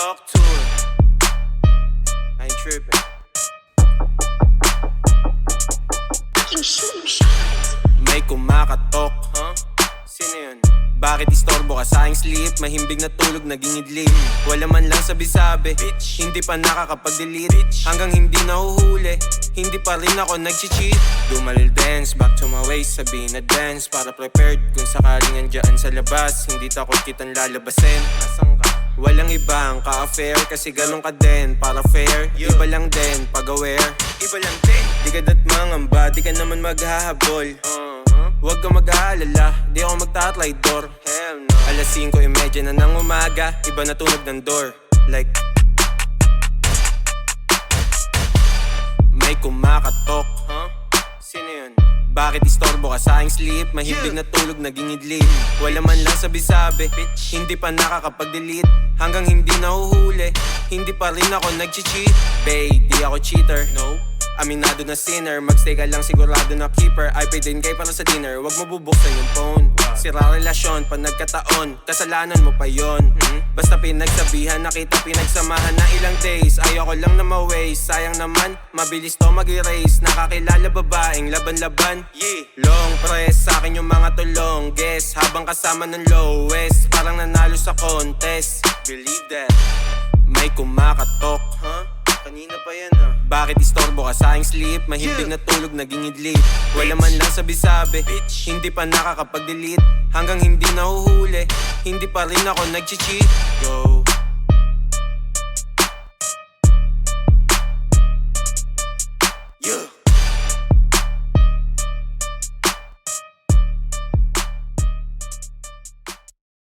talk to her. I ain't tripping. Fucking shoot your shot. May kumakatok, huh? Sino yun? Bakit istorbo ka sa aking sleep? Mahimbing na tulog, naging idlip. Wala man lang sabi-sabi, bitch. Hindi pa nakakapag-delete, bitch. Hanggang hindi nahuhuli, hindi pa rin ako nag-cheat. Dumalil dance, back to my ways. Sabihin na dance, para prepared kung sakaling andyan sa labas. Hindi takot kitang lalabasin. Asan ka? Walang ibang ka-affair, kasi ganun ka din. Para fair, iba lang din, pag-aware. Iba lang din. Di ka datmangamba, di ka naman maghahabol. Huwag ka mag-aalala, di ako magtatlay door. Hell no. Alas 5:30 na ng umaga, iba na tunog ng door. Like may kumakatok, huh? Sino yun? Bakit istorbo ka sa aking sleep? Mahimbing na tulog, naging idlip. Wala man lang sabi-sabi, bitch. Hindi pa nakakapag-delete. Hanggang hindi nahuhuli, hindi pa rin ako nag-cheat. Babe, di ako cheater, no. Aminado na sinner, magstay ka lang sigurado na keeper. I pay din kayo para sa dinner, wag mo bubuksan yung phone. Sira relasyon, pa nagkataon, kasalanan mo pa yon. Basta pinagsabihan, nakita pinagsamahan na ilang days. Ayoko lang na ma-waste, sayang naman, mabilis to mag-erase. Nakakilala babaeng laban-laban, yeah. Long press, sa akin yung mga tulong, guess. Habang kasama ng lowest, parang nanalo sa contest. Believe that. May kumakatok, huh? Kanina pa yan, ha? Bakit istorbo ka sa aking sleep? Mahimbing na tulog, naging idlip. Wala man lang sabi-sabi, bitch. Hindi pa nakakapag-delete. Hanggang hindi nahuhuli, hindi pa rin ako nag-cheat. Go.